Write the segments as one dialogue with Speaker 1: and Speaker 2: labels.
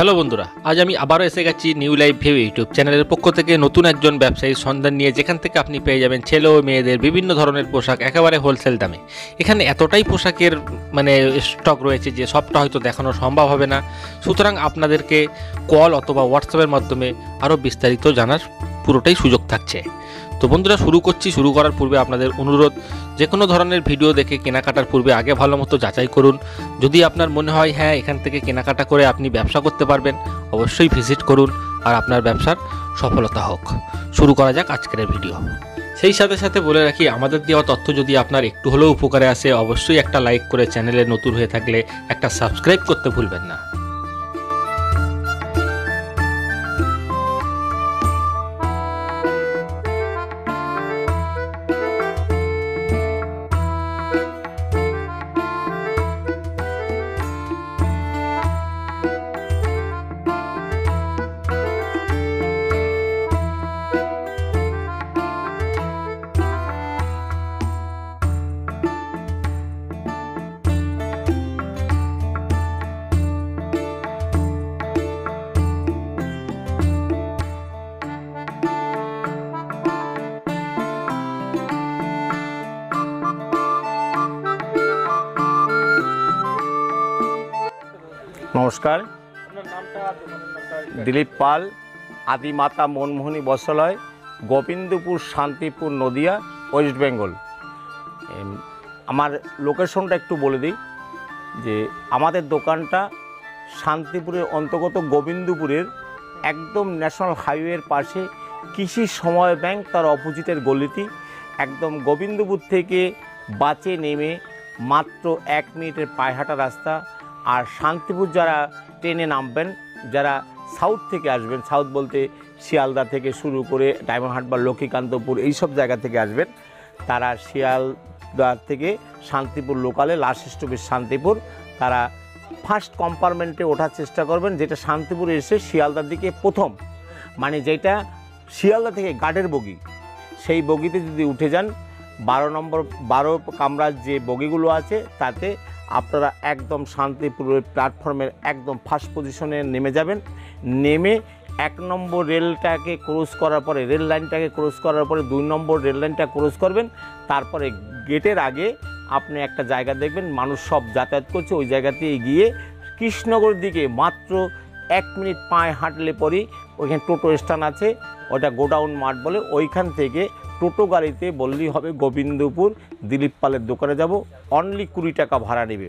Speaker 1: Hello বন্ধুরা, আজ আমি আবারও এসে গেছি নিউ লাইফ ভিউ ইউটিউব চ্যানেলের পক্ষ থেকে নতুন একজন ব্যবসায়ীর সন্ধান নিয়ে, যেখান থেকে আপনি পেয়ে যাবেন ছেলে ও মেয়েদের বিভিন্ন ধরনের পোশাক একেবারে হোলসেল দামে। এখানে এতটাই পোশাকের স্টক রয়েছে যে সবটা হয়তো দেখানো সম্ভব হবে না, সুতরাং আপনাদেরকে কল অথবা হোয়াটসঅ্যাপের মাধ্যমে আরও বিস্তারিত জানার পুরোটাই সুযোগ থাকছে। তো বন্ধুরা, শুরু করার পূর্বে আপনাদের অনুরোধ, যে কোনো ধরনের ভিডিও দেখে কেনাকাটার পূর্বে আগে ভালো মতো যাচাই করুন। যদি আপনার মনে হয় হ্যাঁ এখান থেকে কেনাকাটা করে আপনি ব্যবসা করতে পারবেন, অবশ্যই ভিজিট করুন আর আপনার ব্যবসার সফলতা হোক। শুরু করা যাক আজকের ভিডিও। সেই সাথে সাথে বলে রাখি, আমাদের দেওয়া তথ্য যদি আপনার একটু হলেও উপকারে আসে, অবশ্যই একটা লাইক করে, চ্যানেলে নতুন হয়ে থাকলে একটা সাবস্ক্রাইব করতে ভুলবেন না।
Speaker 2: নমস্কার, দিলীপ পাল, আদিমাতা মনমোহনী বস্ত্রালয়, গোবিন্দপুর, শান্তিপুর, নদিয়া, ওয়েস্ট বেঙ্গল। আমার লোকেশনটা একটু বলে দিই যে আমাদের দোকানটা শান্তিপুরের অন্তর্গত গোবিন্দপুরের একদম ন্যাশনাল হাইওয়ের পাশে কৃষি সময় ব্যাংক তার অপোজিটের গলিটি। একদম গোবিন্দপুর থেকে বাসে নেমে মাত্র 1 মিনিটের পায়ে হাঁটা রাস্তা। আর শান্তিপুর যারা ট্রেনে নামবেন, যারা সাউথ থেকে আসবেন, সাউথ বলতে শিয়ালদা থেকে শুরু করে ডায়মন্ডহাট বা লক্ষ্মীকান্তপুর এইসব জায়গা থেকে আসবেন, তারা শিয়ালদা থেকে শান্তিপুর লোকালে লাস্ট স্টপেজ শান্তিপুর, তারা ফার্স্ট কম্পার্টমেন্টে ওঠার চেষ্টা করবেন, যেটা শান্তিপুরে এসে শিয়ালদার দিকে প্রথম, মানে যেটা শিয়ালদা থেকে গার্ডের বগি, সেই বগিতে যদি উঠে যান 12 কামরার যে বগিগুলো আছে, তাতে আপনারা একদম শান্তিপুরের প্ল্যাটফর্মের একদম ফার্স্ট পজিশনে নেমে যাবেন। নেমে 1 নম্বর রেলটাকে ক্রস করার পরে, রেল লাইনটাকে ক্রস করার পরে 2 নম্বর রেল লাইনটা ক্রস করবেন। তারপরে গেটের আগে আপনি একটা জায়গা দেখবেন, মানুষ সব যাতায়াত করছে, ওই জায়গাতে গিয়ে কৃষ্ণনগরের দিকে মাত্র 1 মিনিট পায়ে হাঁটলে পরেই ওইখানে টোটো স্ট্যান্ড আছে, ওটা গোডাউন মাঠ বলে। ওইখান থেকে টোটো গাড়িতে বললেই হবে গোবিন্দপুর দিলীপ পালের দোকানে যাব, অনলি 20 টাকা ভাড়া নেবে।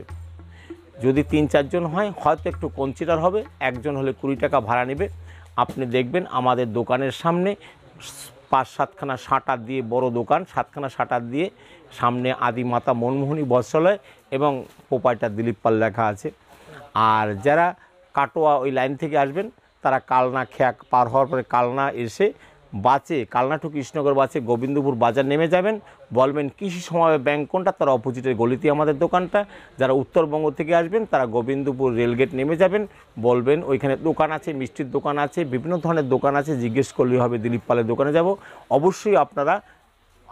Speaker 2: যদি 3-4 জন হয় হয়তো একটু কনসিডার হবে, একজন হলে 20 টাকা ভাড়া নেবে। আপনি দেখবেন আমাদের দোকানের সামনে 5-7খানা শাটার দিয়ে, বড় দোকান, 7খানা শাটার দিয়ে, সামনে আদিমাতা মনমোহনী বস্ত্রালয় এবং প্রোপাইটার দিলীপ পাল লেখা আছে। আর যারা কাটোয়া ওই লাইন থেকে আসবেন, তারা কালনা খেয়া পার হওয়ার পরে কালনা এসে বাসে, কালনা টু কৃষ্ণনগর বাসে গোবিন্দপুর বাজার নেমে যাবেন। বলবেন কৃষি সময় ব্যাংক কোনটা, তার অপোজিটের গলিতে আমাদের দোকানটা। যারা উত্তরবঙ্গ থেকে আসবেন, তারা গোবিন্দপুর রেলগেট নেমে যাবেন, বলবেন ওইখানে দোকান আছে, মিষ্টির দোকান আছে, বিভিন্ন ধরনের দোকান আছে, জিজ্ঞেস করলেই হবে দিলীপ পালের দোকানে যাব। অবশ্যই আপনারা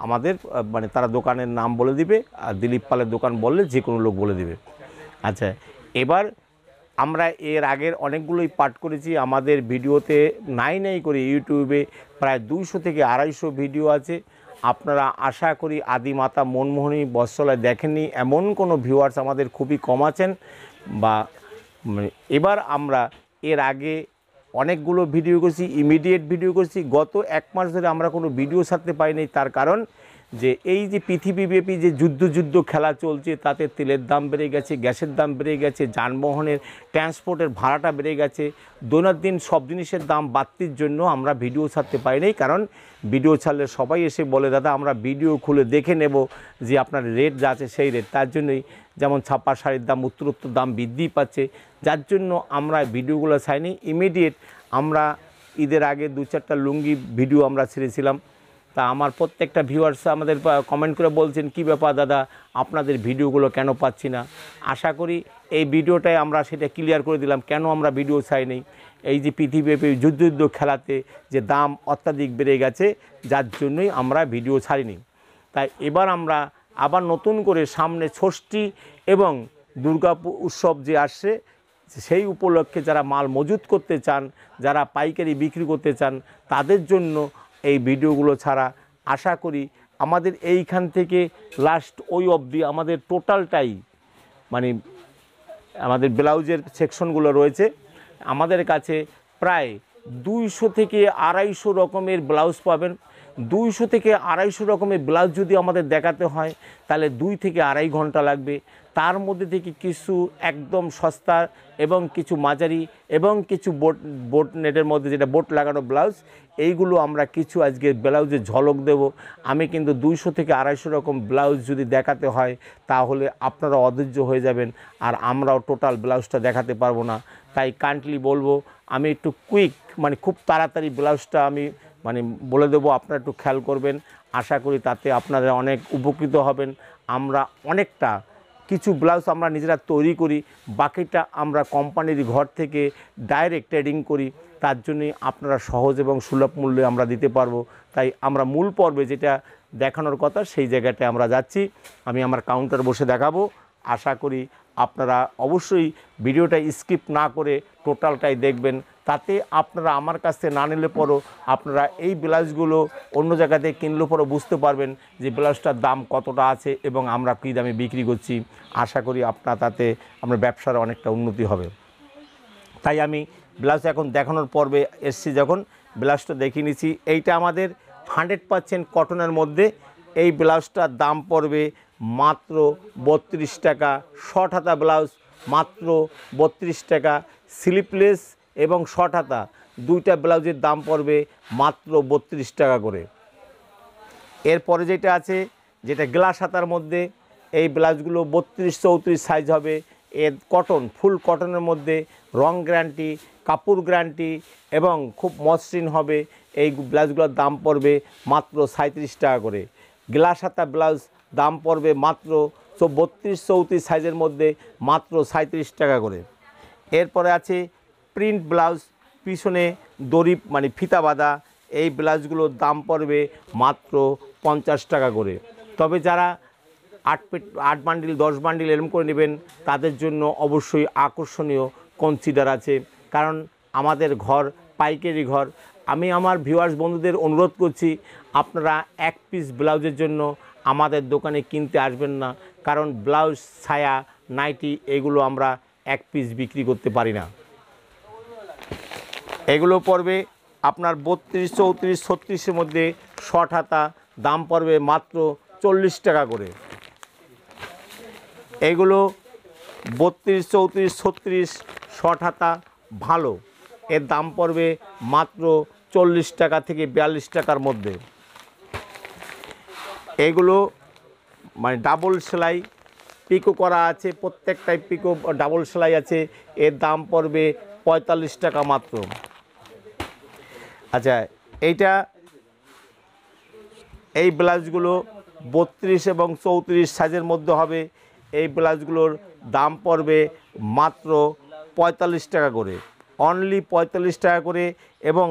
Speaker 2: আমাদের তারা দোকানের নাম বলে দিবে, আর দিলীপ পালের দোকান বললে যে কোনো লোক বলে দিবে। আচ্ছা, এবার আমরা এর আগের অনেকগুলোই পাঠ করেছি আমাদের ভিডিওতে, নাই করে ইউটিউবে প্রায় 200 থেকে 250 ভিডিও আছে। আপনারা আশা করি আদিমাতা মনমোহনী বস্ত্রালয় দেখেননি এমন কোনো ভিউয়ার্স আমাদের খুবই কম আছেন। বা এবার আমরা এর আগে অনেকগুলো ভিডিও করেছি, ইমিডিয়েট ভিডিও করেছি। গত 1 মাস ধরে আমরা কোনো ভিডিও ছাড়তে পারিনি, তার কারণ যে এই যে পৃথিবীব্যাপী যে যুদ্ধ খেলা চলছে, তাতে তেলের দাম বেড়ে গেছে, গ্যাসের দাম বেড়ে গেছে, যানবাহনের ট্রান্সপোর্টের ভাড়াটা বেড়ে গেছে, দৈনন্দিন সব জিনিসের দাম বাড়তির জন্য আমরা ভিডিও ছাড়তে পারিনি। কারণ ভিডিও ছাড়লে সবাই এসে বলে, দাদা আমরা ভিডিও খুলে দেখে নেব যে আপনার রেট যা আছে সেই রেট। তার জন্যই যেমন ছাপা শাড়ির দাম উত্তরোত্তর দাম বৃদ্ধি পাচ্ছে, যার জন্য আমরা ভিডিওগুলো ছাড়িনি। ইমিডিয়েট আমরা ঈদের আগে 2-4টা লুঙ্গি ভিডিও আমরা ছেড়েছিলাম। তা আমার প্রত্যেকটা ভিউয়ার্স আমাদের কমেন্ট করে বলছেন, কী ব্যাপার দাদা আপনাদের ভিডিওগুলো কেন পাচ্ছি না। আশা করি এই ভিডিওটায় আমরা সেটা ক্লিয়ার করে দিলাম কেন আমরা ভিডিও ছাড়িনি। এই যে পৃথিবীব্যাপী যুদ্ধ খেলাতে যে দাম অত্যাধিক বেড়ে গেছে, যার জন্যই আমরা ভিডিও ছাড়িনি। তাই এবার আমরা আবার নতুন করে সামনে ষষ্ঠী এবং দুর্গা উৎসব যে আসছে, সেই উপলক্ষে যারা মাল মজুত করতে চান, যারা পাইকারি বিক্রি করতে চান, তাদের জন্য এই ভিডিওগুলো ছাড়া আশা করি আমাদের এইখান থেকে লাস্ট ওই অবধি আমাদের টোটালটাই মানে আমাদের ব্লাউজের সেকশনগুলো রয়েছে। আমাদের কাছে প্রায় 200 থেকে 250 রকমের ব্লাউজ পাবেন। 200 থেকে 250 রকমের ব্লাউজ যদি আমাদের দেখাতে হয় তাহলে 2 থেকে 2.5 ঘন্টা লাগবে। তার মধ্যে থেকে কিছু একদম সস্তা এবং কিছু মাঝারি এবং কিছু বোট নেটের মধ্যে যেটা বোট লাগানো ব্লাউজ, এইগুলো আমরা কিছু আজকে ব্লাউজের ঝলক দেব। আমি কিন্তু 200 থেকে 250 রকম ব্লাউজ যদি দেখাতে হয় তাহলে আপনারা অধৈর্য হয়ে যাবেন, আর আমরাও টোটাল ব্লাউজটা দেখাতে পারবো না। তাই কাইন্ডলি বলবো আমি একটু কুইক মানে খুব তাড়াতাড়ি ব্লাউজটা আমি মানে বলে দেবো, আপনারা একটু খেয়াল করবেন। আশা করি তাতে আপনারা অনেক উপকৃত হবেন। আমরা অনেকটা কিছু ব্লাউজ আমরা নিজেরা তৈরি করি, বাকিটা আমরা কোম্পানির ঘর থেকে ডাইরেক্ট ট্রেডিং করি। তার জন্যই আপনারা সহজ এবং সুলভ মূল্যে আমরা দিতে পারবো। তাই আমরা মূল পর্বে যেটা দেখানোর কথা সেই জায়গাটায় আমরা যাচ্ছি। আমি আমার কাউন্টার বসে দেখাবো। আশা করি আপনারা অবশ্যই ভিডিওটা স্কিপ না করে টোটালটাই দেখবেন। তাতে আপনারা আমার কাছ থেকে না নিলে পরও আপনারা এই ব্লাউজগুলো অন্য জায়গাতে কিনলে পরও বুঝতে পারবেন যে ব্লাউজটার দাম কতটা আছে এবং আমরা কী দামে বিক্রি করছি। আশা করি আপনার তাতে আমরা ব্যবসার অনেকটা উন্নতি হবে। তাই আমি ব্লাউজ এখন দেখানোর পর্বে এসছি, যখন ব্লাউজটা দেখিয়ে নিচ্ছি। এইটা আমাদের 100% কটনের মধ্যে। এই ব্লাউজটার দাম পড়বে মাত্র 32 টাকা। শর্ট হাতা ব্লাউজ মাত্র 32 টাকা। স্লিপলেস এবং শর্ট হাতা দুইটা ব্লাউজের দাম পড়বে মাত্র 32 টাকা করে। এরপরে যেটা আছে যেটা গ্লাস হাতার মধ্যে, এই ব্লাউজগুলো 32-34 সাইজ হবে। এর কটন ফুল কটনের মধ্যে, রং গ্যারান্টি, কাপড় গ্যারান্টি এবং খুব মসৃণ হবে। এই ব্লাউজগুলোর দাম পড়বে মাত্র 37 টাকা করে। গ্লাস হাতা ব্লাউজ দাম পড়বে মাত্র 32-34 সাইজের মধ্যে মাত্র 37 টাকা করে। এরপরে আছে প্রিন্ট ব্লাউজ, পিছনে দড়ি মানে ফিতা বাঁধা, এই ব্লাউজগুলোর দাম পড়বে মাত্র 50 টাকা করে। তবে যারা 8 বান্ডিল 10 বান্ডিল এরম করে নেবেন তাদের জন্য অবশ্যই আকর্ষণীয় কনসিডার আছে, কারণ আমাদের ঘর পাইকারি ঘর। আমি আমার ভিউয়ার্স বন্ধুদের অনুরোধ করছি আপনারা এক পিস ব্লাউজের জন্য আমাদের দোকানে কিনতে আসবেন না, কারণ ব্লাউজ, ছায়া, নাইটি এগুলো আমরা এক পিস বিক্রি করতে পারি না। এগুলো পড়বে আপনার 32-34-36-এর মধ্যে শর্ট হাতা, দাম পড়বে মাত্র 40 টাকা করে। এগুলো 32-34-36 শর্ট হাতা ভালো, এর দাম পড়বে মাত্র 40 টাকা থেকে 42 টাকার মধ্যে। এগুলো মানে ডাবল সেলাই পিকো করা আছে, প্রত্যেকটাই পিকো ডাবল সেলাই আছে, এর দাম পড়বে 45 টাকা মাত্র। আচ্ছা, এইটা এই ব্লাউজগুলো 32 এবং 34 সাইজের মধ্যে হবে। এই ব্লাউজগুলোর দাম পড়বে মাত্র 45 টাকা করে, অনলি 45 টাকা করে। এবং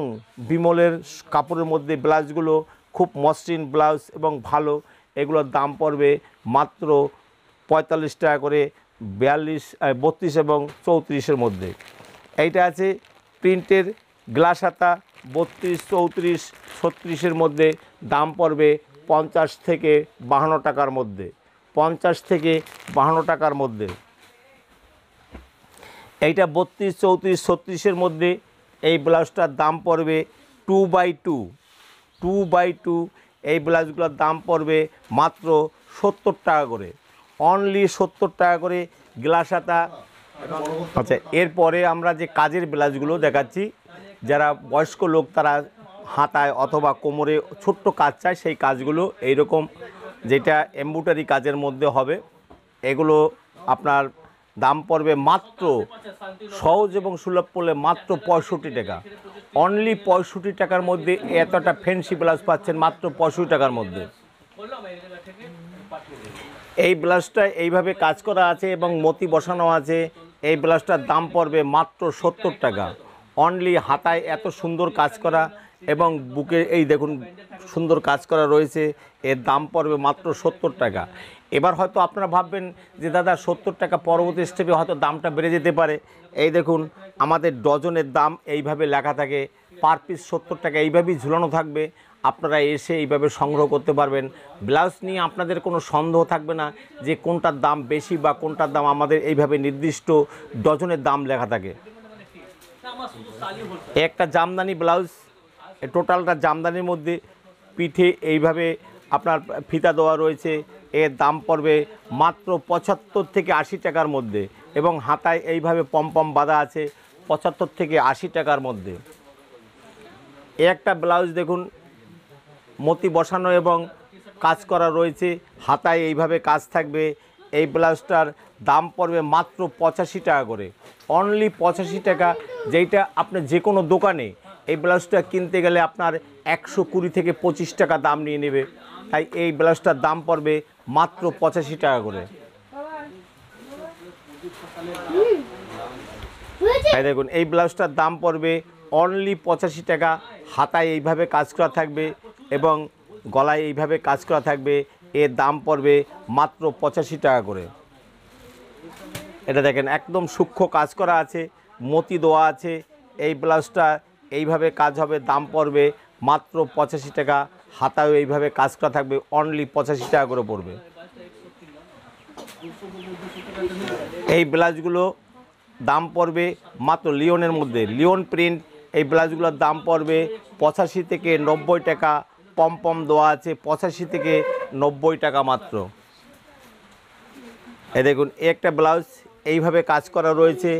Speaker 2: বিমলের কাপড়ের মধ্যে ব্লাউজগুলো খুব মসৃণ ব্লাউজ এবং ভালো, এগুলোর দাম পড়বে মাত্র 45 টাকা করে, 32 এবং 34-এর মধ্যে। এইটা আছে প্রিন্টের গ্লাস হাতা 32-34-36-এর মধ্যে, দাম পড়বে 50 থেকে 52 টাকার মধ্যে, 50 থেকে 52 টাকার মধ্যে। এইটা 32-34-36-এর মধ্যে, এই ব্লাউজটার দাম পড়বে 2x2 এই ব্লাউজগুলোর দাম পড়বে মাত্র 70 টাকা করে, অনলি 70 টাকা করে গ্লাস হাতা। আচ্ছা, এরপরে আমরা যে কাজের ব্লাউজগুলো দেখাচ্ছি, যারা বয়স্ক লোক তারা হাতায় অথবা কোমরে ছোট্ট কাজ চায়, সেই কাজগুলো এইরকম যেটা এমব্রয়ডারি কাজের মধ্যে হবে, এগুলো আপনার দাম পড়বে মাত্র সহজ এবং সুলভ পড়লে মাত্র 65 টাকা, অনলি 65 টাকার মধ্যে এতটা ফ্যান্সি ব্লাউজ পাচ্ছেন মাত্র 65 টাকার মধ্যে। এই ব্লাউজটা এইভাবে কাজ করা আছে এবং মতি বসানো আছে। এই ব্লাউজটার দাম পড়বে মাত্র 70 টাকা, অনলি হাতায় এত সুন্দর কাজ করা। এবং বুকে এই দেখুন সুন্দর কাজ করা রয়েছে। এর দাম পড়বে মাত্র 70 টাকা। এবার হয়তো আপনারা ভাববেন যে দাদা 70 টাকা, পরবর্তী স্টেপে হয়তো দামটা বেড়ে যেতে পারে। এই দেখুন আমাদের ডজনের দাম এইভাবে লেখা থাকে, পার পিস 70 টাকা এইভাবেই ঝুলানো থাকবে। আপনারা এসে এইভাবে সংগ্রহ করতে পারবেন। ব্লাউজ নিয়ে আপনাদের কোনো সন্দেহ থাকবে না যে কোনটার দাম বেশি বা কোনটার দাম, আমাদের এইভাবে নির্দিষ্ট ডজনের দাম লেখা থাকে। একটা জামদানি ব্লাউজ, টোটালটা জামদানির মধ্যে পিঠে এইভাবে আপনার ফিতা দেওয়া রয়েছে। এর দাম পড়বে মাত্র 75 থেকে 80 টাকার মধ্যে, এবং হাতায় এইভাবে পমপম বাঁধা আছে 75 থেকে 80 টাকার মধ্যে। একটা ব্লাউজ দেখুন মতি বসানো এবং কাজ করা রয়েছে, হাতায় এইভাবে কাজ থাকবে। এই ব্লাউজটার দাম পড়বে মাত্র 85 টাকা করে, অনলি 85 টাকা। যেইটা আপনি যে কোনো দোকানে এই ব্লাউজটা কিনতে গেলে আপনার 120 থেকে 25 টাকা দাম নিয়ে নেবে, তাই এই ব্লাউজটার দাম পড়বে মাত্র 85 টাকা করে। তাই দেখুন এই ব্লাউজটার দাম পড়বে অনলি 85 টাকা। হাতায় এইভাবে কাজ করা থাকবে এবং গলায় এইভাবে কাজ করা থাকবে। এর দাম পড়বে মাত্র 85 টাকা করে। এটা দেখেন একদম সূক্ষ্ম কাজ করা আছে, মতি দেওয়া আছে। এই ব্লাউজটা এইভাবে কাজ হবে, দাম পড়বে মাত্র 85 টাকা। হাতায়ও এইভাবে কাজ করা থাকবে, অনলি 85 টাকা করে পড়বে। এই ব্লাউজগুলো দাম পড়বে মাত্র লিওনের মধ্যে, লিওন প্রিন্ট। এই ব্লাউজগুলোর দাম পড়বে 85 থেকে 90 টাকা। পমপম দেওয়া আছে 85 থেকে 90 টাকা মাত্র। এই দেখুন একটা ব্লাউজ এইভাবে কাজ করা রয়েছে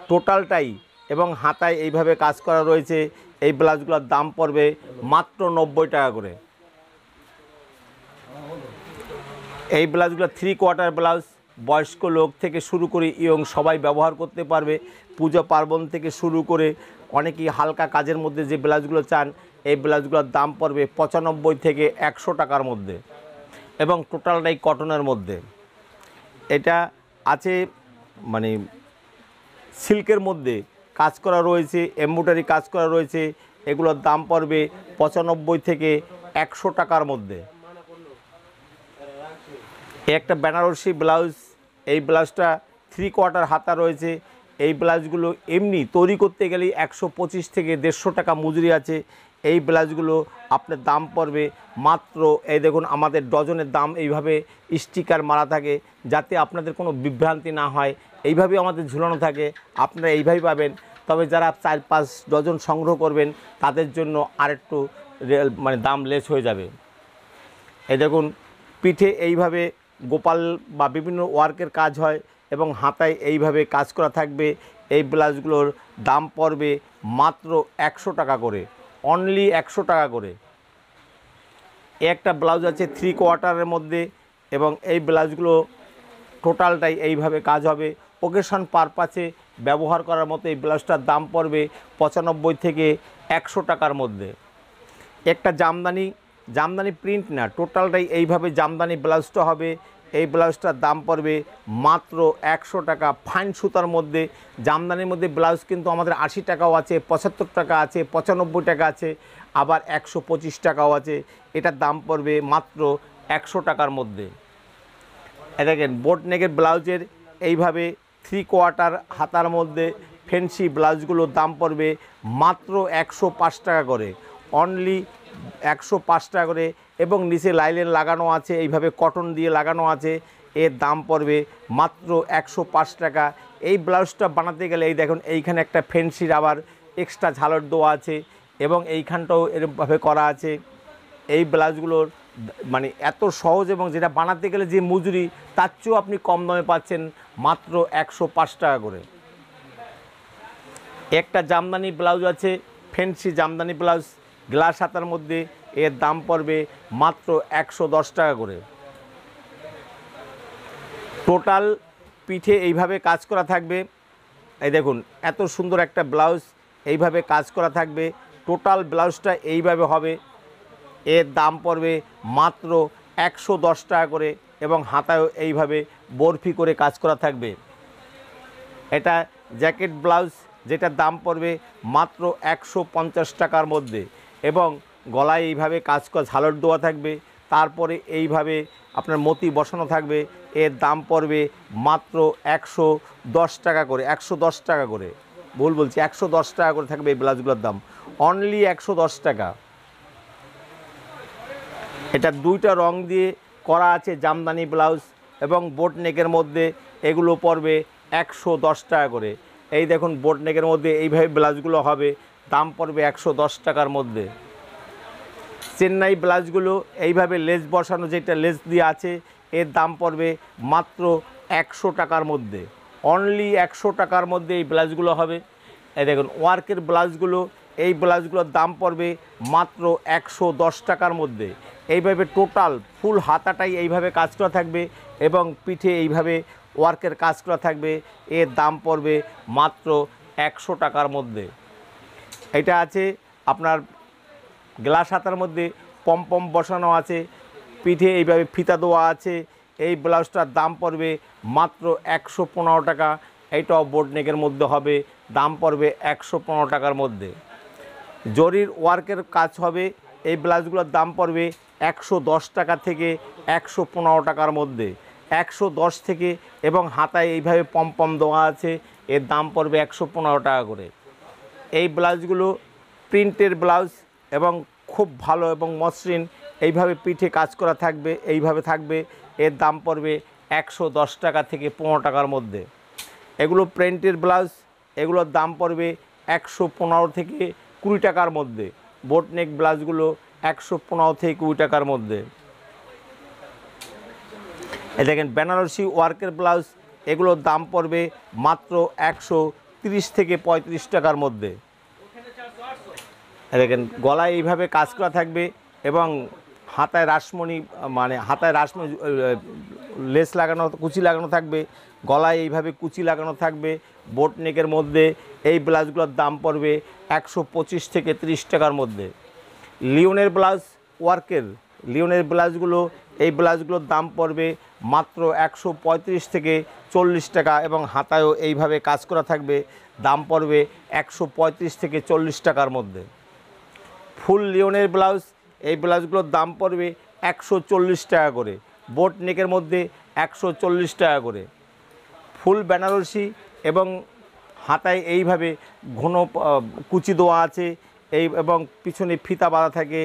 Speaker 2: টোটালটাই, এবং হাতায় এইভাবে কাজ করা রয়েছে। এই ব্লাউজগুলোর দাম পড়বে মাত্র 90 টাকা করে। এই ব্লাউজগুলো 3 কোয়ার্টার ব্লাউজ, বয়স্ক লোক থেকে শুরু করে ইয়ং সবাই ব্যবহার করতে পারবে। পুজো পার্বণ থেকে শুরু করে অনেকেই হালকা কাজের মধ্যে যে ব্লাউজগুলো চান, এই ব্লাউজগুলোর দাম পড়বে 95 থেকে 100 টাকার মধ্যে, এবং টোটালটাই কটনের মধ্যে। এটা আছে মানে সিল্কের মধ্যে কাজ করা রয়েছে, এমব্রয়ডারি কাজ করা রয়েছে। এগুলোর দাম পড়বে 95 থেকে 100 টাকার মধ্যে। একটা বেনারসি ব্লাউজ, এই ব্লাউজটা 3 কোয়ার্টার হাতা রয়েছে। এই ব্লাউজগুলো এমনি তৈরি করতে গেলেই 125 থেকে 150 টাকা মজুরি আছে। এই ব্লাউজগুলো আপনার দাম পড়বে মাত্র, এই দেখুন আমাদের ডজনের দাম এইভাবে স্টিকার মারা থাকে, যাতে আপনাদের কোনো বিভ্রান্তি না হয়। এইভাবেই আমাদের ঝুলানো থাকে, আপনারা এইভাবেই পাবেন। তবে যারা 4-5 ডজন সংগ্রহ করবেন তাদের জন্য আরেকটু মানে দাম লেস হয়ে যাবে। এই দেখুন পিঠে এইভাবে গোপাল বা বিভিন্ন ওয়ার্কের কাজ হয়, এবং হাতায় এইভাবে কাজ করা থাকবে। এই ব্লাউজগুলোর দাম পড়বে মাত্র 100 টাকা করে, অনলি 100 টাকা করে। একটা ব্লাউজ আছে 3 কোয়ার্টারের মধ্যে, এবং এই ব্লাউজগুলো টোটালটাই এইভাবে কাজ হবে। ওকেশন পারপাসে ব্যবহার করার মতো এই ব্লাউজটার দাম পড়বে 95 থেকে 100 টাকার মধ্যে। একটা জামদানি প্রিন্ট না, টোটালটাই এইভাবে জামদানি ব্লাউজটা হবে। এই ব্লাউজটার দাম পড়বে মাত্র 100 টাকা। ফাইন সুতার মধ্যে জামদানির মধ্যে ব্লাউজ কিন্তু আমাদের 80 টাকাও আছে, 75 টাকা আছে, 95 টাকা আছে, আবার 125 টাকাও আছে। এটার দাম পড়বে মাত্র 100 টাকার মধ্যে। দেখেন বোট নেকের ব্লাউজের এইভাবে 3 কোয়ার্টার হাতার মধ্যে ফ্যান্সি ব্লাউজগুলোর দাম পড়বে মাত্র 105 টাকা করে, অনলি 105 টাকা করে। এবং নিচে লাইলেন লাগানো আছে, এইভাবে কটন দিয়ে লাগানো আছে। এর দাম পড়বে মাত্র 105 টাকা। এই ব্লাউজটা বানাতে গেলে এই দেখুন এইখানে একটা ফ্যান্সির আবার এক্সট্রা ঝালর দেওয়া আছে, এবং এইখানটাও এরকমভাবে করা আছে। এই ব্লাউজগুলোর মানে এত সহজ, এবং যেটা বানাতে গেলে যে মজুরি তার চেয়েও আপনি কম দামে পাচ্ছেন মাত্র 105 টাকা করে। একটা জামদানি ব্লাউজ আছে, ফ্যান্সি জামদানি ব্লাউজ গ্লাস হাতার মধ্যে, এর দাম পড়বে মাত্র 110 টাকা করে। টোটাল পিঠে এইভাবে কাজ করা থাকবে। এই দেখুন এত সুন্দর একটা ব্লাউজ এইভাবে কাজ করা থাকবে। টোটাল ব্লাউজটা এইভাবে হবে। এর দাম পড়বে মাত্র 110 টাকা করে, এবং হাতায়ও এইভাবে বরফি করে কাজ করা থাকবে। এটা জ্যাকেট ব্লাউজ, যেটার দাম পড়বে মাত্র 150 টাকার মধ্যে। এবং গলায় এইভাবে কাজ করা ঝালর দেওয়া থাকবে। তারপরে এইভাবে আপনার মতি বসানো থাকবে। এর দাম পড়বে মাত্র 110 টাকা করে, 110 টাকা করে, ভুল বলছি, 110 টাকা করে থাকবে এই ব্লাউজগুলোর দাম, অনলি 110 টাকা। এটা দুইটা রং দিয়ে করা আছে জামদানি ব্লাউজ এবং বোট নেকের মধ্যে, এগুলো পড়বে 110 টাকা করে। এই দেখুন বোট নেকের মধ্যে এইভাবে ব্লাউজগুলো হবে, দাম পড়বে 110 টাকার মধ্যে। চেন্নাই ব্লাউজগুলো এইভাবে লেস বসানো, যেটা লেস দিয়ে আছে, এর দাম পড়বে মাত্র 100 টাকার মধ্যে, অনলি 100 টাকার মধ্যে এই ব্লাউজগুলো হবে। এই দেখুন ওয়ার্কের ব্লাউজগুলো, এই ব্লাউজগুলোর দাম পড়বে মাত্র 110 টাকার মধ্যে। এইভাবে টোটাল ফুল হাতাটাই এইভাবে কাজ করা থাকবে এবং পিঠে এইভাবে ওয়ার্কের কাজ করা থাকবে, এর দাম পড়বে মাত্র 100 টাকার মধ্যে। এটা আছে আপনার গ্লাস হাতার মধ্যে পম বসানো আছে, পিঠে এইভাবে ফিতা দেওয়া আছে, এই ব্লাউজটার দাম পড়বে মাত্র 115 টাকা। এইটাও বোট নেকের মধ্যে হবে, দাম পড়বে 115 টাকার মধ্যে। জরির ওয়ার্কের কাজ হবে, এই ব্লাউজগুলোর দাম পড়বে 110 টাকা থেকে 115 টাকার মধ্যে, 110 থেকে, এবং হাতায় এইভাবে পম দেওয়া আছে, এর দাম পড়বে 115 টাকা করে। এই ব্লাউজগুলো প্রিন্টের ব্লাউজ এবং খুব ভালো এবং মসৃণ, এইভাবে পিঠে কাজ করা থাকবে, এইভাবে থাকবে, এর দাম পড়বে 110 টাকা থেকে 15 টাকার মধ্যে। এগুলো প্রিন্টের ব্লাউজ, এগুলোর দাম পড়বে 115 থেকে 20 টাকার মধ্যে। বোট নেক ব্লাউজগুলো 115 থেকে 20 টাকার মধ্যে। এই দেখেন বেনারসি ওয়ার্কের ব্লাউজ, এগুলোর দাম পড়বে মাত্র 130 থেকে 35 টাকার মধ্যে। দেখেন গলায় এইভাবে কাজ করা থাকবে এবং হাতায় রাসমণি, মানে হাতায় রাসমণি লেস লাগানো, কুচি লাগানো থাকবে, গলায় এইভাবে কুচি লাগানো থাকবে। বোট নেকের মধ্যে এই ব্লাউজগুলোর দাম পড়বে 125 থেকে 30 টাকার মধ্যে। লিওনের ব্লাউজ ওয়ার্কের, লিওনের ব্লাউজগুলো, এই ব্লাউজগুলোর দাম পড়বে মাত্র 135 থেকে 40 টাকা এবং হাতায়ও এইভাবে কাজ করা থাকবে, দাম পড়বে 135 থেকে 40 টাকার মধ্যে। ফুল লিওনের ব্লাউজ, এই ব্লাউজগুলোর দাম পড়বে 140 টাকা করে, বোট নেকের মধ্যে 140 টাকা করে। ফুল বেনারসি এবং হাতায় এইভাবে ঘন কুচি দেওয়া আছে, এই এবং পিছনে ফিতা বাঁধা থাকে,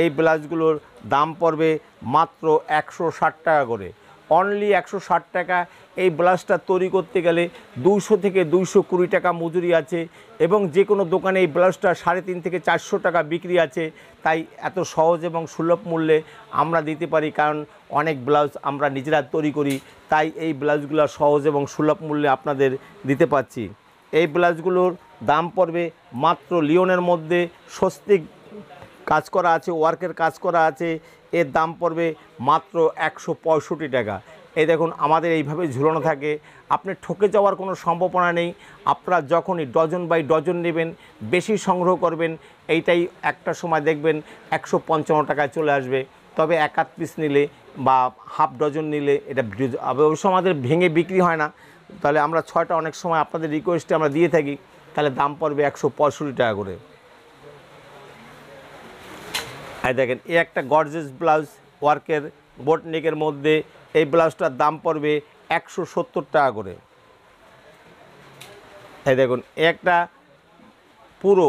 Speaker 2: এই ব্লাউজগুলোর দাম পড়বে মাত্র 160 টাকা করে, অনলি 160 টাকা। এই ব্লাউজটা তৈরি করতে গেলে 200 থেকে 220 টাকা মজুরি আছে এবং যে কোনো দোকানে এই ব্লাউজটা 350 থেকে 400 টাকা বিক্রি আছে। তাই এত সহজ এবং সুলভ মূল্যে আমরা দিতে পারি, কারণ অনেক ব্লাউজ আমরা নিজেরা তৈরি করি, তাই এই ব্লাউজগুলো সহজ এবং সুলভ মূল্যে আপনাদের দিতে পারছি। এই ব্লাউজগুলোর দাম পড়বে মাত্র লিওনের মধ্যে স্বস্তিক কাজ করা আছে, ওয়ার্কের কাজ করা আছে, এর দাম পড়বে মাত্র 165 টাকা। এই দেখুন আমাদের এইভাবে ঝুলানো থাকে, আপনি ঠকে যাওয়ার কোনো সম্ভাবনা নেই। আপনারা যখনই ডজন বাই ডজন নেবেন, বেশি সংগ্রহ করবেন, এইটাই একটা সময় দেখবেন 155 টাকায় চলে আসবে। তবে এক আধ পিস নিলে বা হাফ ডজন নিলে এটা অবশ্য আমাদের ভেঙে বিক্রি হয় না, তাহলে আমরা 6টা অনেক সময় আপনাদের রিকোয়েস্টে আমরা দিয়ে থাকি, তাহলে দাম পড়বে 165 টাকা করে। এই দেখেন এই একটা গর্জিয়াস ব্লাউজ ওয়ার্কের বোট নেকের মধ্যে, এই ব্লাউজটার দাম পড়বে 170 টাকা করে। এই দেখুন একটা পুরো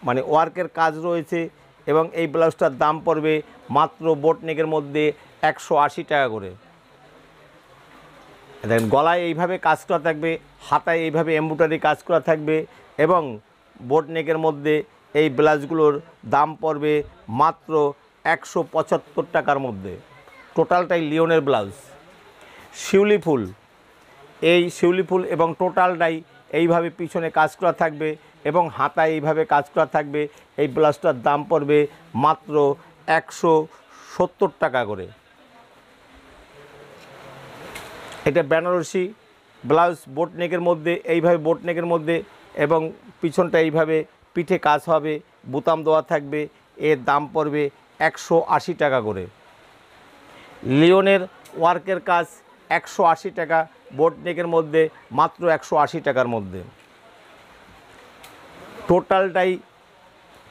Speaker 2: মানে ওয়ার্কের কাজ রয়েছে এবং এই ব্লাউজটার দাম পড়বে মাত্র বোট নেকের মধ্যে 180 টাকা করে। দেখেন গলায় এইভাবে কাজ করা থাকবে, হাতায় এইভাবে এমব্রয়ডারি কাজ করা থাকবে এবং বোট নেকের মধ্যে এই ব্লাউজগুলোর দাম পড়বে মাত্র 175 টাকার মধ্যে। টোটালটাই লিওনের ব্লাউজ। শিউলি ফুল, এই শিউলি ফুল এবং টোটালটাই এইভাবে পিছনে কাজ করা থাকবে এবং হাতায় এইভাবে কাজ করা থাকবে। এই ব্লাউজটার দাম পড়বে মাত্র 170 টাকা করে। এটা বেনারসি ব্লাউজ বোট নেকের মধ্যে, এইভাবে বোট নেকের মধ্যে এবং পিছনটা এইভাবে পিঠে কাজ হবে, বোতাম দেওয়া থাকবে, এর দাম পড়বে 180 টাকা করে। লিওনের ওয়ার্কের কাজ 180 টাকা, বোট নেকের মধ্যে মাত্র 180 টাকার মধ্যে। টোটালটাই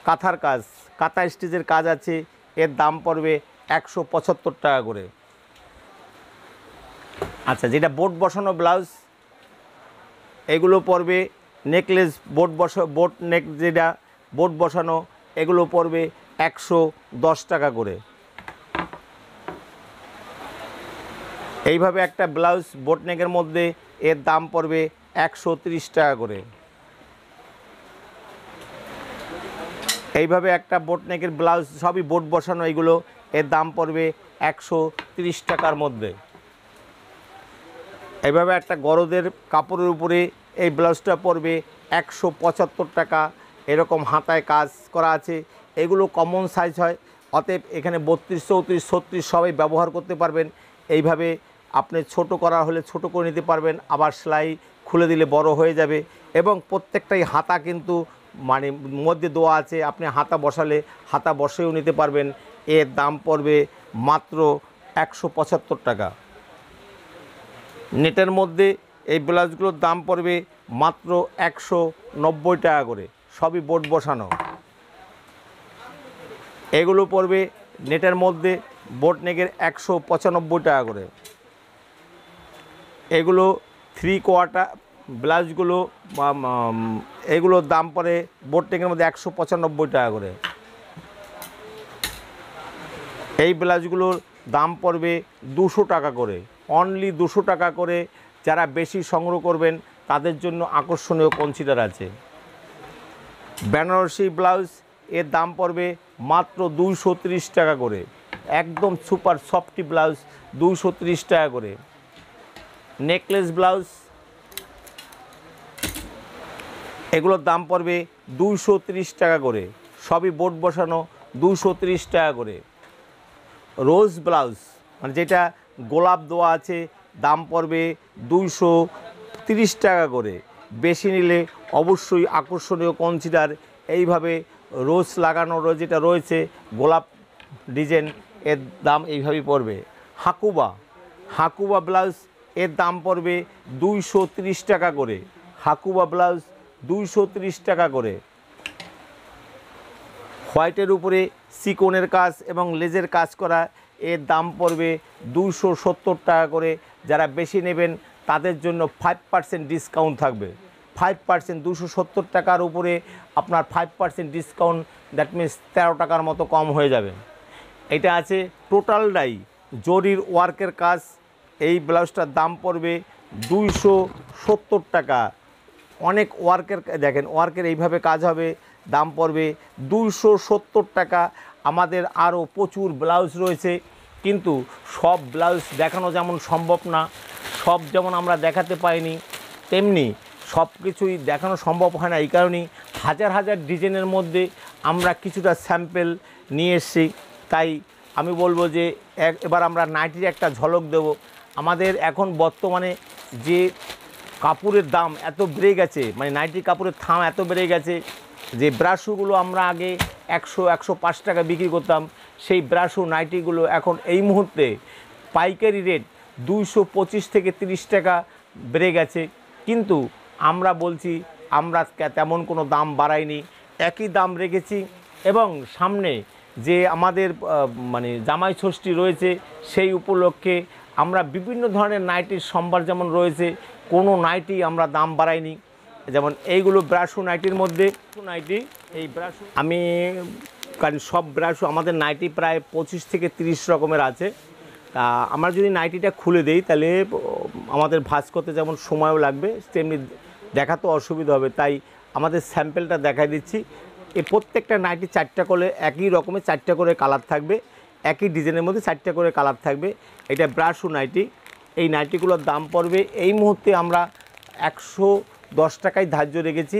Speaker 2: কাঁথার কাজ, কাঁথা স্টিচের কাজ আছে, এর দাম পড়বে 175 টাকা করে। আচ্ছা, যেটা বোট বসানো ব্লাউজ, এগুলো পড়বে নেকলেস বোট নেক, যেটা বোট বসানো, এগুলো পড়বে 110 টাকা করে। এইভাবে একটা ব্লাউজ বোট নেকের মধ্যে এর দাম পড়বে 130 টাকা করে। এইভাবে একটা বোট নেকের ব্লাউজ, সবই বোট বসানো, এগুলো এর দাম পড়বে 130 টাকার মধ্যে। এইভাবে একটা গরদের কাপড়ের উপরে এই ব্লাউজটা পড়বে 175 টাকা। এরকম হাতায় কাজ করা আছে, এগুলো কমন সাইজ হয়, অতএব এখানে 32, 34, 36 সবাই ব্যবহার করতে পারবেন। এইভাবে আপনি ছোট করা হলে ছোট করে নিতে পারবেন, আবার সেলাই খুলে দিলে বড় হয়ে যাবে। এবং প্রত্যেকটাই হাতা কিন্তু মানে মধ্যে দেওয়া আছে, আপনি হাতা বসালে হাতা বসেও নিতে পারবেন। এর দাম পড়বে মাত্র 175 টাকা। নেটের মধ্যে এই ব্লাউজগুলোর দাম পড়বে মাত্র 190 টাকা করে, সবই বোট বসানো। এগুলো পড়বে নেটের মধ্যে বোট নেকের 195 টাকা করে। এগুলো 3/4 ব্লাউজগুলো, এগুলোর দাম পড়ে বোট নেকের মধ্যে 195 টাকা করে। এই ব্লাউজগুলোর দাম পড়বে 200 টাকা করে, অনলি 200 টাকা করে। যারা বেশি সংগ্রহ করবেন তাদের জন্য আকর্ষণীয় কনসিডার আছে। বেনারসি ব্লাউজ, এর দাম পড়বে মাত্র 230 টাকা করে, একদম সুপার সফটি ব্লাউজ 230 টাকা করে। নেকলেস ব্লাউজ, এগুলোর দাম পড়বে 230 টাকা করে, সবই বোট বসানো, 230 টাকা করে। রোজ ব্লাউজ, মানে যেটা গোলাপ দেওয়া আছে, দাম পড়বে 230 টাকা করে। বেশি নিলে অবশ্যই আকর্ষণীয় কনসিডার। এইভাবে রোজ লাগানো যেটা রয়েছে গোলাপ ডিজাইন, এর দাম এইভাবেই পড়বে। হাকুবা ব্লাউজ, এর দাম পড়বে 230 টাকা করে। হাকুবা ব্লাউজ 230 টাকা করে। হোয়াইটের উপরে সিকোনের কাজ এবং লেজের কাজ করা, এর দাম পড়বে 270 টাকা করে। যারা বেশি নেবেন তাদের জন্য 5% ডিসকাউন্ট থাকবে। 5%, 270 টাকার উপরে আপনার 5% ডিসকাউন্ট, দ্যাট মিনস 13 টাকার মতো কম হয়ে যাবে। এটা আছে টোটাল ডাই জরির ওয়ার্কের কাজ, এই ব্লাউজটার দাম পড়বে 270 টাকা। অনেক ওয়ার্কের, দেখেন ওয়ার্কের এইভাবে কাজ হবে, দাম পড়বে 270 টাকা। আমাদের আরও প্রচুর ব্লাউজ রয়েছে, কিন্তু সব ব্লাউজ দেখানো যেমন সম্ভব না, সব যেমন আমরা দেখাতে পাইনি, তেমনি সব কিছুই দেখানো সম্ভব হয় না। এই কারণেই হাজার হাজার ডিজাইনের মধ্যে আমরা কিছুটা স্যাম্পল নিয়ে এসেছি। তাই আমি বলবো যে এবার আমরা নাইটির একটা ঝলক দেব। আমাদের এখন বর্তমানে যে কাপড়ের দাম এত বেড়ে গেছে, মানে নাইটির কাপড়ের দাম এত বেড়ে গেছে যে ব্রাশগুলো আমরা আগে 100-105 টাকা বিক্রি করতাম, সেই ব্রাশু নাইটিগুলো এখন এই মুহূর্তে পাইকারি রেট 225 থেকে 30 টাকা বেড়ে গেছে। কিন্তু আমরা বলছি আমরা তেমন কোনো দাম বাড়াইনি, একই দাম রেখেছি। এবং সামনে যে আমাদের মানে জামাই ষষ্ঠী রয়েছে, সেই উপলক্ষে আমরা বিভিন্ন ধরনের নাইটির সম্ভার যেমন রয়েছে, কোনো নাইটি আমরা দাম বাড়াইনি। যেমন এইগুলো ব্রাশু নাইটির মধ্যে নাইটি, এই ব্রাশু আমি কারণ সব ব্রাশু আমাদের নাইটি প্রায় 25 থেকে 30 রকমের আছে। তা আমরা যদি নাইটিটা খুলে দেই তাহলে আমাদের ভাঁজ করতে যেমন সময়ও লাগবে, তেমনি দেখাতেও অসুবিধা হবে। তাই আমাদের স্যাম্পেলটা দেখাই দিচ্ছি। এই প্রত্যেকটা নাইটি 4টা করে, একই রকমের 4টা করে কালার থাকবে, একই ডিজাইনের মধ্যে 4টা করে কালার থাকবে। এটা ব্রাশু নাইটি। এই নাইটিগুলোর দাম পড়বে এই মুহূর্তে আমরা 110 টাকায় ধার্য রেখেছি,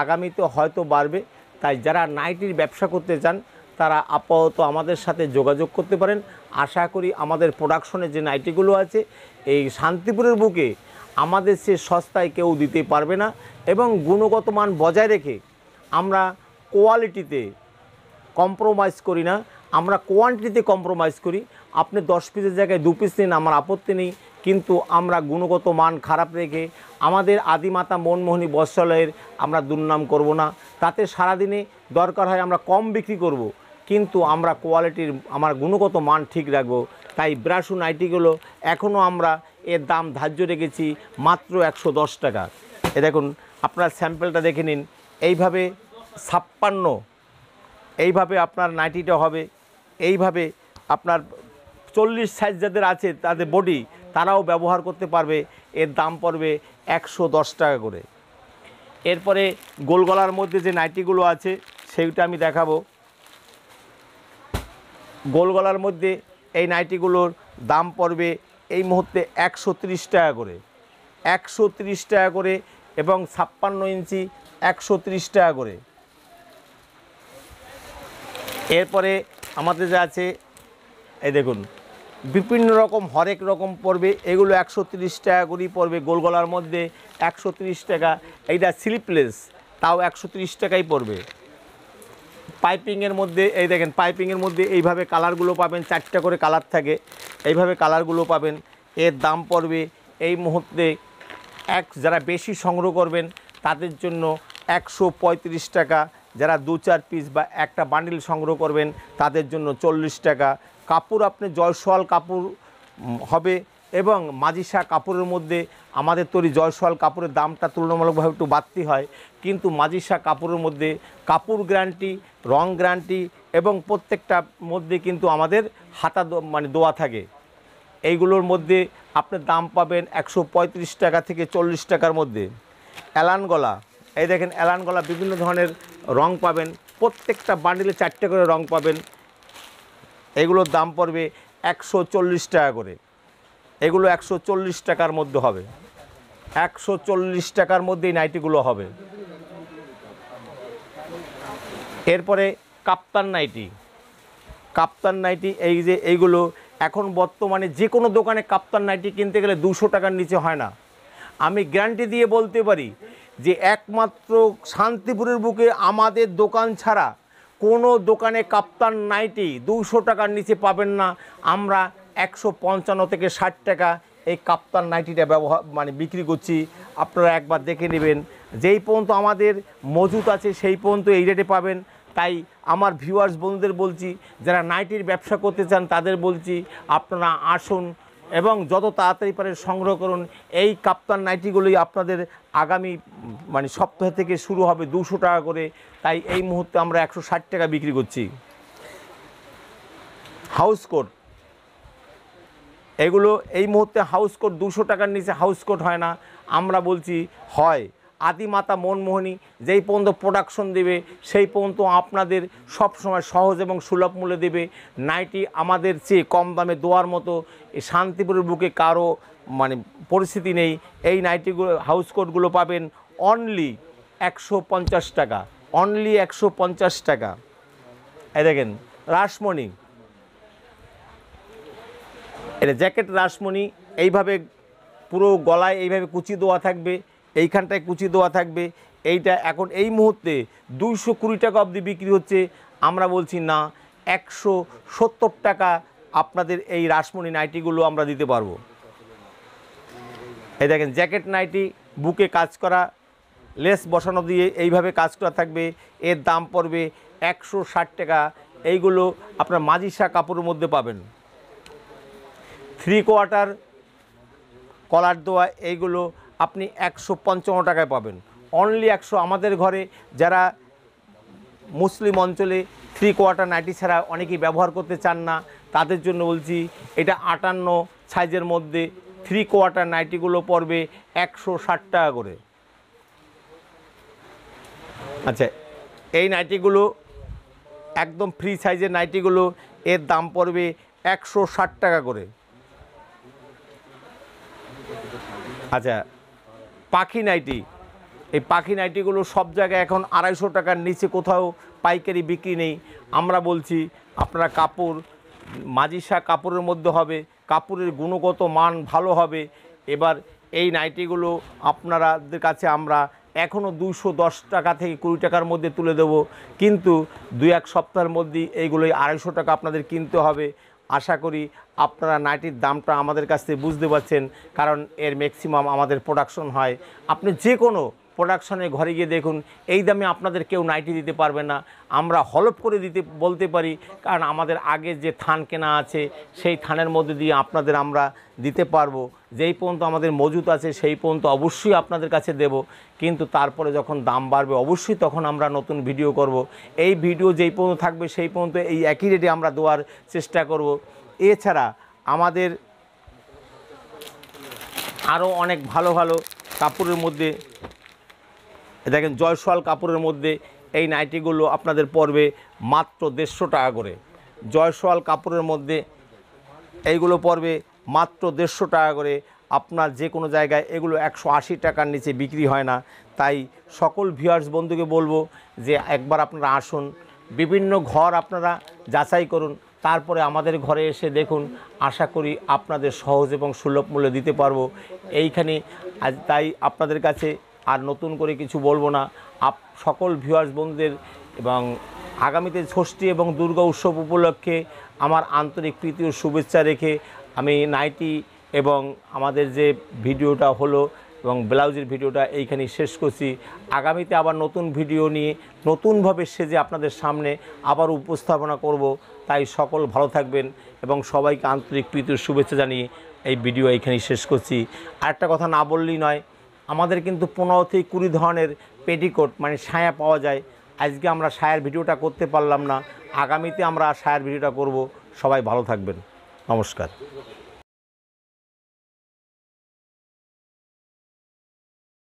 Speaker 2: আগামীতে হয়তো বাড়বে। তাই যারা নাইটির ব্যবসা করতে চান তারা আপাতত আমাদের সাথে যোগাযোগ করতে পারেন। আশা করি আমাদের প্রোডাকশনের যে নাইটিগুলো আছে এই শান্তিপুরের বুকে আমাদের সে সস্তায় কেউ দিতে পারবে না। এবং গুণগত মান বজায় রেখে আমরা কোয়ালিটিতে কম্প্রোমাইজ করি না, আমরা কোয়ান্টিটিতে কম্প্রোমাইজ করি। আপনি 10 পিসের জায়গায় 2 পিস নিন, আমার আপত্তি নেই, কিন্তু আমরা গুণগত মান খারাপ রেখে আমাদের আদিমাতা মনমোহিনী বস্ত্রালয়ের আমরা দুর্নাম করব না। তাতে সারাদিনে দরকার হয় আমরা কম বিক্রি করব, কিন্তু আমরা কোয়ালিটির আমার গুণগত মান ঠিক রাখবো। তাই ব্রাশু নাইটিগুলো এখনও আমরা এর দাম ধার্য রেখেছি মাত্র 110 টাকা। দেখুন, আপনার স্যাম্পেলটা দেখে নিন। এইভাবে 56 এইভাবে আপনার নাইটিটা হবে। এইভাবে আপনার 40 সাইজ যাদের আছে তাদের বডি, তারাও ব্যবহার করতে পারবে। এর দাম পড়বে 110 টাকা করে। এরপরে গোল গলার মধ্যে যে নাইটিগুলো আছে সেইটা আমি দেখাবো। গোল গলার মধ্যে এই নাইটিগুলোর দাম পড়বে এই মুহূর্তে 130 টাকা করে, 130 টাকা করে, এবং 56 ইঞ্চি 130 টাকা করে। এরপরে আমাদের যা আছে এই দেখুন, বিভিন্ন রকম হরেক রকম পড়বে। এগুলো 130 টাকা করেই পড়বে। গোল গলার মধ্যে 130 টাকা। এইটা স্লিপলেস, তাও 130 টাকাই পড়বে। পাইপিংয়ের মধ্যে এই দেখেন, পাইপিংয়ের মধ্যে এইভাবে কালারগুলো পাবেন, 4টা করে কালার থাকে, এইভাবে কালারগুলো পাবেন। এর দাম পড়বে এই মুহূর্তে যারা বেশি সংগ্রহ করবেন তাদের জন্য 135 টাকা, যারা 2-4 পিস বা একটা বান্ডিল সংগ্রহ করবেন তাদের জন্য 40 টাকা। কাপড় আপনি জয়সওয়াল কাপড় হবে, এবং মাজিসা কাপড়ের মধ্যে আমাদের তৈরি জয়সওয়াল কাপড়ের দামটা তুলনামূলকভাবে একটু বাড়তি হয়, কিন্তু মাজিসা কাপড়ের মধ্যে কাপড় গ্যারান্টি, রং গ্যারান্টি, এবং প্রত্যেকটা মধ্যে কিন্তু আমাদের হাতা দোয়া থাকে। এইগুলোর মধ্যে আপনার দাম পাবেন 135 টাকা থেকে 40 টাকার মধ্যে। অ্যালান গলা, এই দেখেন অ্যালান গলা বিভিন্ন ধরনের রং পাবেন, প্রত্যেকটা বান্ডিলে 4টে করে রং পাবেন। এগুলোর দাম পড়বে 140 টাকা করে। এগুলো 140 টাকার মধ্যে হবে, 140 টাকার মধ্যেই নাইটিগুলো হবে। এরপরে কাপ্তান নাইটি, কাপ্তান নাইটি এই যে এইগুলো এখন বর্তমানে যে কোনো দোকানে কাপ্তান নাইটি কিনতে গেলে 200 টাকার নিচে হয় না। আমি গ্যারান্টি দিয়ে বলতে পারি যে একমাত্র শান্তিপুরের বুকে আমাদের দোকান ছাড়া কোনো দোকানে কাপ্তান নাইটি 200 টাকার নিচে পাবেন না। আমরা 155 থেকে 60 টাকা এই কাপ্তান নাইটিটা বিক্রি করছি। আপনারা একবার দেখে নেবেন। যেই পর্যন্ত আমাদের মজুত আছে সেই পর্যন্ত এই রেটে পাবেন। তাই আমার ভিউয়ার্স বন্ধুদের বলছি, যারা নাইটির ব্যবসা করতে চান তাদের বলছি, আপনারা আসুন এবং যত তাড়াতাড়ি পারে সংগ্রহ করুন। এই কাপ্তান নাইটিগুলোই আপনাদের আগামী সপ্তাহ থেকে শুরু হবে 200 টাকা করে। তাই এই মুহূর্তে আমরা 160 টাকা বিক্রি করছি। হাউস কোট, এগুলো এই মুহূর্তে হাউস কোট 200 টাকার নিচে হাউস কোট হয় না। আমরা বলছি হয় আদিমাতা মনমোহিনী যেই পর্যন্ত প্রোডাকশন দেবে সেই পর্যন্ত আপনাদের সবসময় সহজ এবং সুলভ মূল্যে দেবে। নাইটি আমাদের চেয়ে কম দামে দেওয়ার মতো শান্তিপুরের বুকে কারো পরিস্থিতি নেই। এই নাইটিগুলো হাউস কোটগুলো পাবেন অনলি 150 টাকা, অনলি 150 টাকা। এই দেখেন রাসমণি, এটা জ্যাকেট রাসমণি, এইভাবে পুরো গলায় এইভাবে কুচি দেওয়া থাকবে, এইখানটায় কুচি দেওয়া থাকবে। এইটা এখন এই মুহূর্তে 220 টাকা অবধি বিক্রি হচ্ছে। আমরা বলছি না, 170 টাকা আপনাদের এই রাসমণি নাইটিগুলো আমরা দিতে পারবো। এই দেখেন জ্যাকেট নাইটি, বুকে কাজ করা, লেস বসানো দিয়ে এইভাবে কাজ করা থাকবে। এর দাম পড়বে 160 টাকা। এইগুলো আপনার মাজিসা কাপড়ের মধ্যে পাবেন। 3/4 কলার দেওয়া এইগুলো আপনি 155 টাকায় পাবেন, অনলি 100। আমাদের ঘরে যারা মুসলিম অঞ্চলে 3/4 নাইটি ছাড়া অনেকেই ব্যবহার করতে চান না, তাদের জন্য বলছি এটা 58 সাইজের মধ্যে 3/4 নাইটিগুলো পড়বে 160 টাকা করে। আচ্ছা, এই নাইটিগুলো একদম ফ্রি সাইজের নাইটিগুলো, এর দাম পড়বে 160 টাকা করে। আচ্ছা, পাখি নাইটি, এই পাখি নাইটিগুলো সব জায়গায় এখন 250 টাকার নিচে কোথাও পাইকারি বিক্রি নেই। আমরা বলছি আপনারা কাপড় মাজিসা কাপড়ের মধ্যে হবে, কাপড়ের গুণগত মান ভালো হবে। এবার এই নাইটিগুলো আপনাদের কাছে আমরা এখনও 210 টাকা থেকে 20 টাকার মধ্যে তুলে দেব, কিন্তু 2-1 সপ্তাহের মধ্যেই এইগুলোই 250 টাকা আপনাদের কিনতে হবে। আশা করি আপনারা নাইটির দামটা আমাদের কাছ থেকে বুঝতে পারছেন, কারণ এর ম্যাক্সিমাম আমাদের প্রোডাকশন হয়। আপনি যে কোনো প্রোডাকশনে ঘরে গিয়ে দেখুন, এই দামে আপনাদের কেউ নাইটি দিতে পারবে না। আমরা হলপ করে বলতে পারি, কারণ আমাদের আগে যে থান কেনা আছে সেই থানের মধ্যে দিয়ে আপনাদের আমরা দিতে পারবো। যেই পর্যন্ত আমাদের মজুত আছে সেই পর্যন্ত অবশ্যই আপনাদের কাছে দেব, কিন্তু তারপরে যখন দাম বাড়বে অবশ্যই তখন আমরা নতুন ভিডিও করব। এই ভিডিও যেই পর্যন্ত থাকবে সেই পর্যন্ত এই একই রেটে আমরা দেওয়ার চেষ্টা করব। এছাড়া আমাদের আরও অনেক ভালো ভালো কাপড়ের মধ্যে দেখেন, জয়সওয়াল কাপড়ের মধ্যে এই নাইটিগুলো আপনাদের পড়বে মাত্র 150 টাকা করে। জয়সওয়াল কাপড়ের মধ্যে এইগুলো পড়বে মাত্র 150 টাকা করে। আপনার যে কোনো জায়গায় এগুলো 180 টাকার নিচে বিক্রি হয় না। তাই সকল ভিউয়ার্স বন্ধুকে বলবো যে একবার আপনারা আসুন, বিভিন্ন ঘর আপনারা যাচাই করুন, তারপরে আমাদের ঘরে এসে দেখুন। আশা করি আপনাদের সহজ এবং সুলভ মূল্যে দিতে পারবো এইখানে। আজ তাই আপনাদের কাছে আর নতুন করে কিছু বলবো না। সকল ভিউয়ার্স বন্ধুদের এবং আগামীতে ষষ্ঠী এবং দুর্গা উৎসব উপলক্ষে আমার আন্তরিক প্রীতি ও শুভেচ্ছা রেখে আমি নাইটি এবং আমাদের যে ভিডিওটা হলো এবং ব্লাউজের ভিডিওটা এইখানেই শেষ করছি। আগামীতে আবার নতুন ভিডিও নিয়ে নতুনভাবে সেজে আপনাদের সামনে আবার উপস্থাপনা করব। তাই সকল ভালো থাকবেন এবং সবাইকে আন্তরিক প্রীতি ও শুভেচ্ছা জানিয়ে এই ভিডিও এইখানেই শেষ করছি। আরেকটা কথা না বললেই নয়, আমাদের কিন্তু 15 থেকে 20 ধরনের পেটিকোট মানে সায়া পাওয়া যায়। আজকে আমরা সায়ার ভিডিওটা করতে পারলাম না, আগামীতে আমরা সায়ার ভিডিওটা করব। সবাই ভালো থাকবেন, নমস্কার।